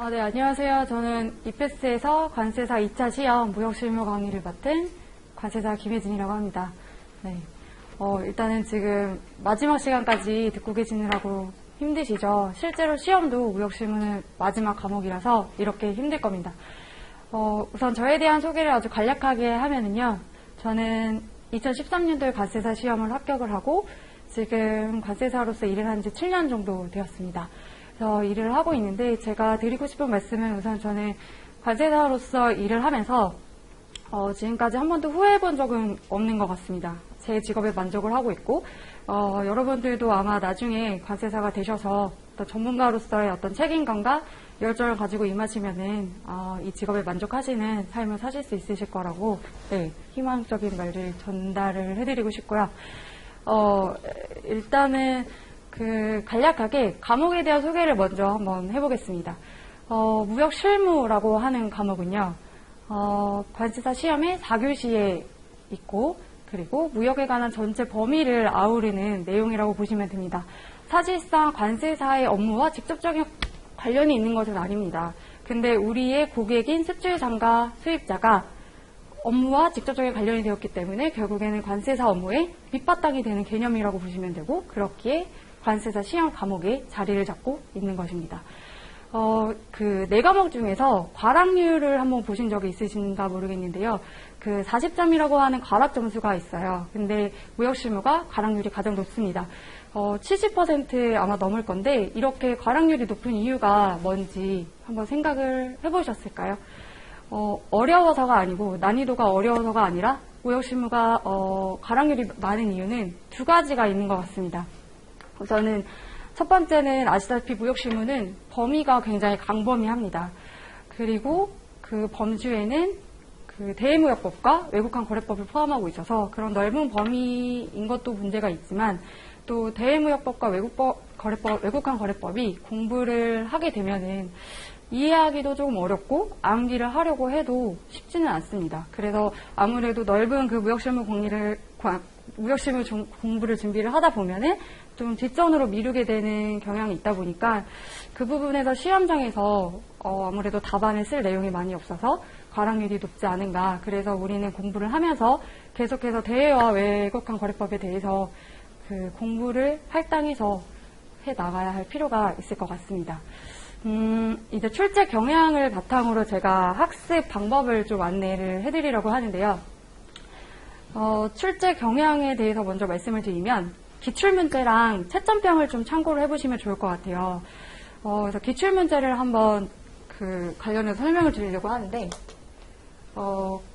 네, 안녕하세요. 저는 이패스에서 관세사 2차 시험 무역실무 강의를 맡은 관세사 김혜진이라고 합니다. 네. 일단은 지금 마지막 시간까지 듣고 계시느라고 힘드시죠? 실제로 시험도 무역실무는 마지막 과목이라서 이렇게 힘들 겁니다. 우선 저에 대한 소개를 아주 간략하게 하면은요. 저는 2013년도에 관세사 시험을 합격을 하고 지금 관세사로서 일을 한 지 7년 정도 되었습니다. 일을 하고 있는데 제가 드리고 싶은 말씀은 우선 저는 관세사로서 일을 하면서 지금까지 한 번도 후회해본 적은 없는 것 같습니다. 제 직업에 만족을 하고 있고 여러분들도 아마 나중에 관세사가 되셔서 어떤 전문가로서의 어떤 책임감과 열정을 가지고 임하시면은 이 직업에 만족하시는 삶을 사실 수 있으실 거라고 희망적인 말을 전달을 해드리고 싶고요. 일단은 간략하게 과목에 대한 소개를 먼저 한번 해보겠습니다. 무역실무라고 하는 과목은요, 관세사 시험에 4교시에 있고, 그리고 무역에 관한 전체 범위를 아우르는 내용이라고 보시면 됩니다. 사실상 관세사의 업무와 직접적인 관련이 있는 것은 아닙니다. 근데 우리의 고객인 수출상과 수입자가 업무와 직접적인 관련이 되었기 때문에 결국에는 관세사 업무의 밑바탕이 되는 개념이라고 보시면 되고, 그렇기에 관세사 시험 과목에 자리를 잡고 있는 것입니다. 네 과목 중에서 과락률을 한번 보신 적이 있으신가 모르겠는데요. 40점이라고 하는 과락 점수가 있어요. 근데 무역실무가 과락률이 가장 높습니다. 70% 아마 넘을 건데 이렇게 과락률이 높은 이유가 뭔지 한번 생각을 해보셨을까요? 어려워서가 아니고 난이도가 어려워서가 아니라 무역실무가 과락률이 많은 이유는 두 가지가 있는 것 같습니다. 우선은 첫 번째는 아시다시피 무역실무는 범위가 굉장히 광범위합니다. 그리고 그 범주에는 대외무역법과 외국환 거래법을 포함하고 있어서 그런 넓은 범위인 것도 문제가 있지만 또 대외무역법과 외국환 거래법이 공부를 하게 되면은 이해하기도 조금 어렵고 암기를 하려고 해도 쉽지는 않습니다. 그래서 아무래도 넓은 무역실무 공부를 준비를 하다 보면은 좀 뒷전으로 미루게 되는 경향이 있다 보니까 그 부분에서 시험장에서 아무래도 답안을 쓸 내용이 많이 없어서 과락률이 높지 않은가. 그래서 우리는 공부를 하면서 계속해서 대외와 외국환 거래법에 대해서 공부를 할당해서 해 나가야 할 필요가 있을 것 같습니다. 이제 출제 경향을 바탕으로 제가 학습 방법을 좀 안내를 해드리려고 하는데요. 출제 경향에 대해서 먼저 말씀을 드리면 기출문제랑 채점평을 좀 참고를 해보시면 좋을 것 같아요. 그래서 기출문제를 한번 관련해서 설명을 드리려고 하는데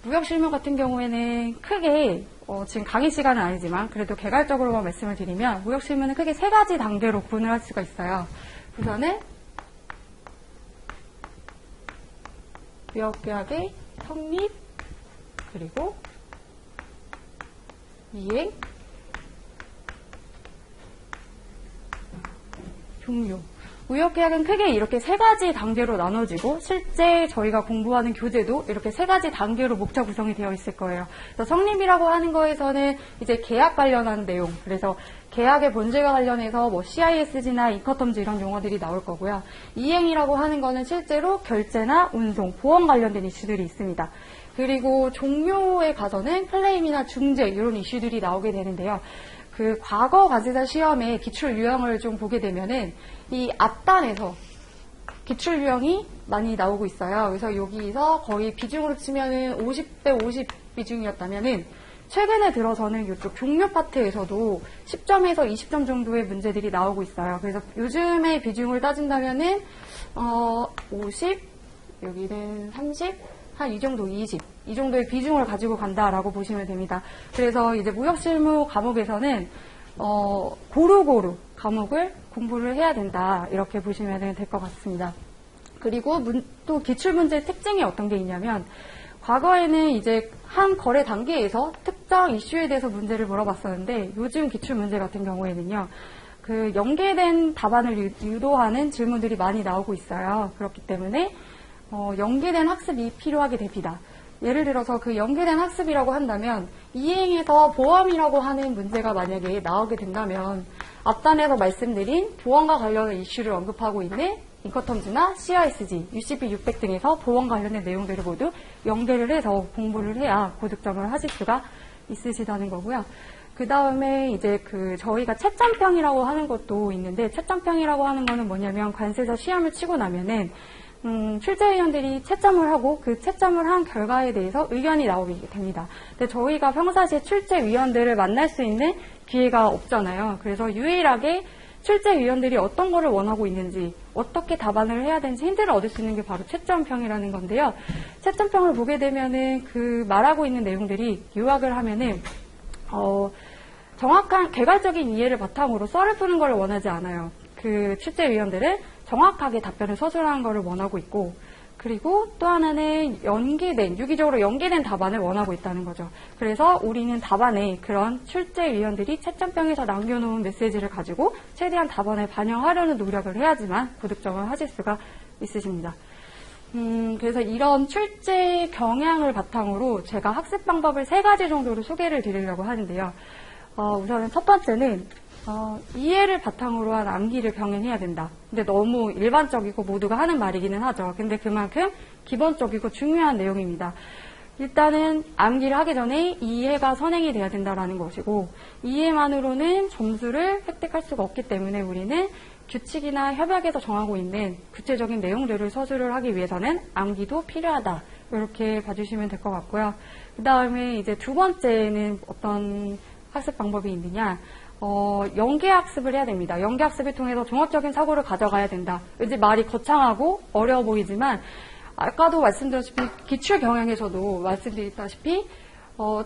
무역실무 같은 경우에는 크게 지금 강의 시간은 아니지만 그래도 개괄적으로만 말씀을 드리면 무역실무는 크게 세 가지 단계로 구분을 할 수가 있어요. 우선은 무역계약의 성립, 그리고 이행, 종료. 무역계약은 크게 이렇게 세 가지 단계로 나눠지고 실제 저희가 공부하는 교재도 이렇게 세 가지 단계로 목차 구성이 되어 있을 거예요. 그래서 성립이라고 하는 거에서는 이제 계약 관련한 내용, 그래서 계약의 본질과 관련해서 CISG나 인커텀즈 이런 용어들이 나올 거고요. 이행이라고 하는 거는 실제로 결제나 운송, 보험 관련된 이슈들이 있습니다. 그리고 종료에 가서는 클레임이나 중재 이런 이슈들이 나오게 되는데요. 과거 관세사 시험의 기출 유형을 좀 보게 되면은 이 앞단에서 기출 유형이 많이 나오고 있어요. 그래서 여기서 거의 비중으로 치면은 50대 50 비중이었다면은 최근에 들어서는 이쪽 종료 파트에서도 10점에서 20점 정도의 문제들이 나오고 있어요. 그래서 요즘의 비중을 따진다면은 50, 여기는 30, 한 이 정도 20, 이 정도의 비중을 가지고 간다라고 보시면 됩니다. 그래서 이제 무역실무 과목에서는 고루고루 과목을 공부를 해야 된다, 이렇게 보시면 될 것 같습니다. 그리고 또 기출문제의 특징이 어떤 게 있냐면 과거에는 이제 한 거래 단계에서 특정 이슈에 대해서 문제를 물어봤었는데 요즘 기출문제 같은 경우에는요, 연계된 답안을 유도하는 질문들이 많이 나오고 있어요. 그렇기 때문에 연계된 학습이 필요하게 됩니다. 예를 들어서 연계된 학습이라고 한다면 이행에서 보험이라고 하는 문제가 만약에 나오게 된다면 앞단에서 말씀드린 보험과 관련한 이슈를 언급하고 있는 인커텀즈나 CISG, UCP 600 등에서 보안 관련된 내용들을 모두 연계를 해서 공부를 해야 고득점을 하실 수가 있으시다는 거고요. 그 다음에 이제 저희가 채점평이라고 하는 것도 있는데, 채점평이라고 하는 거는 뭐냐면, 관세사 시험을 치고 나면은, 출제위원들이 채점을 하고 그 채점을 한 결과에 대해서 의견이 나오게 됩니다. 근데 저희가 평상시에 출제위원들을 만날 수 있는 기회가 없잖아요. 그래서 유일하게 출제위원들이 어떤 거를 원하고 있는지, 어떻게 답안을 해야 되는지 힌트를 얻을 수 있는 게 바로 채점평이라는 건데요. 채점평을 보게 되면은 말하고 있는 내용들이 요약을 하면은, 정확한 개괄적인 이해를 바탕으로 썰을 푸는 걸 원하지 않아요. 출제위원들은 정확하게 답변을 서술하는 것을 원하고 있고, 그리고 또 하나는 유기적으로 연계된 답안을 원하고 있다는 거죠. 그래서 우리는 답안에 그런 출제위원들이 채점평에서 남겨놓은 메시지를 가지고 최대한 답안에 반영하려는 노력을 해야지만 고득점을 하실 수가 있으십니다. 그래서 이런 출제 경향을 바탕으로 제가 학습 방법을 3가지 정도로 소개를 드리려고 하는데요. 우선은 첫 번째는 이해를 바탕으로 한 암기를 병행해야 된다. 근데 너무 일반적이고 모두가 하는 말이기는 하죠. 근데 그만큼 기본적이고 중요한 내용입니다. 일단은 암기를 하기 전에 이해가 선행이 돼야 된다는 것이고, 이해만으로는 점수를 획득할 수가 없기 때문에 우리는 규칙이나 협약에서 정하고 있는 구체적인 내용들을 서술을 하기 위해서는 암기도 필요하다. 이렇게 봐주시면 될 것 같고요. 그 다음에 이제 두 번째는 어떤 학습 방법이 있느냐. 연계학습을 해야 됩니다. 연계학습을 통해서 종합적인 사고를 가져가야 된다. 왠지 말이 거창하고 어려워 보이지만, 아까도 말씀드렸다시피 기출 경향에서도 말씀드렸다시피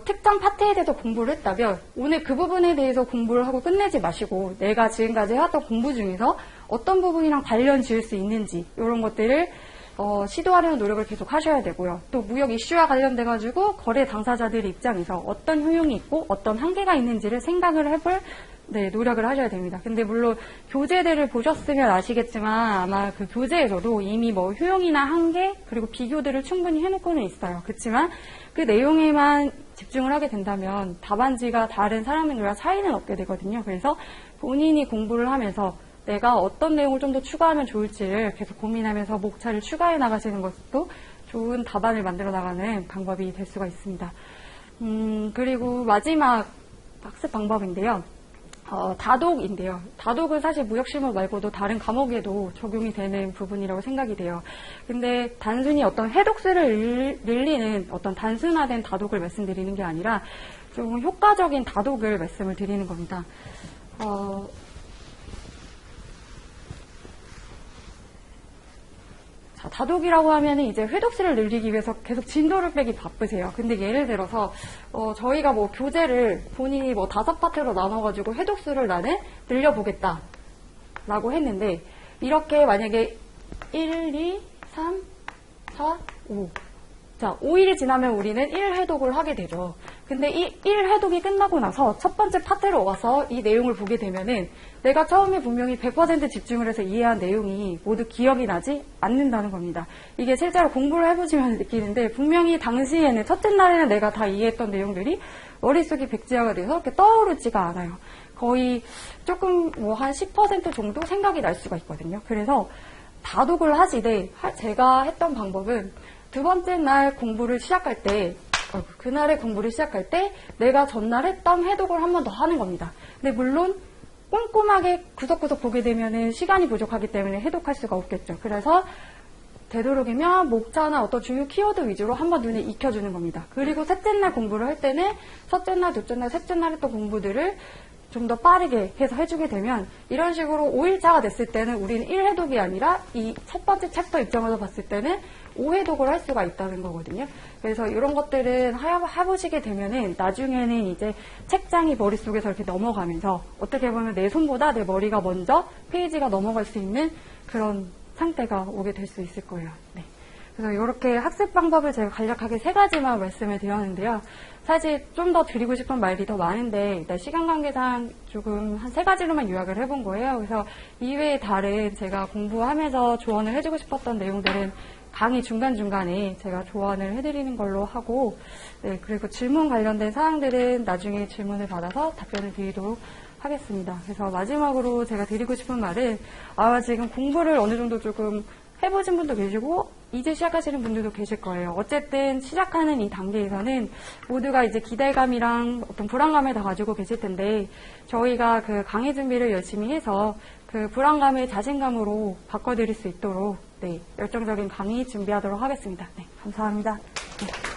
특정 파트에 대해서 공부를 했다면 오늘 그 부분에 대해서 공부를 하고 끝내지 마시고, 내가 지금까지 해왔던 공부 중에서 어떤 부분이랑 관련 지을 수 있는지 이런 것들을 시도하려는 노력을 계속 하셔야 되고요. 또 무역 이슈와 관련돼가지고 거래 당사자들의 입장에서 어떤 효용이 있고 어떤 한계가 있는지를 생각을 해볼 노력을 하셔야 됩니다. 근데 물론 교재들을 보셨으면 아시겠지만 아마 그 교재에서도 이미 효용이나 한계 그리고 비교들을 충분히 해놓고는 있어요. 그렇지만 그 내용에만 집중을 하게 된다면 답안지가 다른 사람들과 차이는 없게 되거든요. 그래서 본인이 공부를 하면서 내가 어떤 내용을 좀 더 추가하면 좋을지를 계속 고민하면서 목차를 추가해 나가시는 것도 좋은 답안을 만들어 나가는 방법이 될 수가 있습니다. 그리고 마지막 학습 방법인데요. 다독인데요. 다독은 사실 무역실무 말고도 다른 과목에도 적용이 되는 부분이라고 생각이 돼요. 근데 단순히 어떤 해독수를 늘리는 어떤 단순화된 다독을 말씀드리는 게 아니라 좀 효과적인 다독을 말씀을 드리는 겁니다. 다독이라고 하면은 이제 회독수를 늘리기 위해서 계속 진도를 빼기 바쁘세요. 근데 예를 들어서 저희가 교재를 본인이 5파트로 나눠가지고 회독수를 나는 늘려보겠다 라고 했는데, 이렇게 만약에 1, 2, 3, 4, 5 자, 5일이 지나면 우리는 1회독을 하게 되죠. 근데 이 1회독이 끝나고 나서 첫 번째 파트로 와서 이 내용을 보게 되면은 내가 처음에 분명히 100% 집중을 해서 이해한 내용이 모두 기억이 나지 않는다는 겁니다. 이게 실제로 공부를 해보시면 느끼는데, 분명히 당시에는 첫째 날에는 내가 다 이해했던 내용들이 머릿속이 백지화가 돼서 이렇게 떠오르지가 않아요. 거의 조금 한 10% 정도 생각이 날 수가 있거든요. 그래서 다독을 하시되 제가 했던 방법은 두 번째 날 공부를 시작할 때, 그날의 공부를 시작할 때 내가 전날 했던 해독을 한 번 더 하는 겁니다. 근데 물론 꼼꼼하게 구석구석 보게 되면은 시간이 부족하기 때문에 해독할 수가 없겠죠. 그래서 되도록이면 목차나 어떤 중요 키워드 위주로 한번 눈에 익혀주는 겁니다. 그리고 셋째 날 공부를 할 때는 첫째 날, 둘째 날, 셋째 날 했던 공부들을 좀 더 빠르게 해서 해주게 되면, 이런 식으로 5일차가 됐을 때는 우리는 1회독이 아니라 이 첫 번째 챕터 입장에서 봤을 때는 5회독을 할 수가 있다는 거거든요. 그래서 이런 것들은 해보시게 되면은 나중에는 이제 책장이 머릿속에서 이렇게 넘어가면서 어떻게 보면 내 손보다 내 머리가 먼저 페이지가 넘어갈 수 있는 그런 상태가 오게 될 수 있을 거예요. 네. 그래서 이렇게 학습 방법을 제가 간략하게 3가지만 말씀을 드렸는데요. 사실 좀 더 드리고 싶은 말이 더 많은데 일단 시간 관계상 조금 한 3가지로만 요약을 해본 거예요. 그래서 이외에 다른 제가 공부하면서 조언을 해주고 싶었던 내용들은 강의 중간중간에 제가 조언을 해드리는 걸로 하고, 네, 그리고 질문 관련된 사항들은 나중에 질문을 받아서 답변을 드리도록 하겠습니다. 그래서 마지막으로 제가 드리고 싶은 말은 지금 공부를 어느 정도 조금 해보신 분도 계시고 이제 시작하시는 분들도 계실 거예요. 어쨌든 시작하는 이 단계에서는 모두가 이제 기대감이랑 어떤 불안감을 다 가지고 계실 텐데 저희가 그 강의 준비를 열심히 해서 그 불안감을 자신감으로 바꿔드릴 수 있도록 열정적인 강의 준비하도록 하겠습니다. 네, 감사합니다. 네.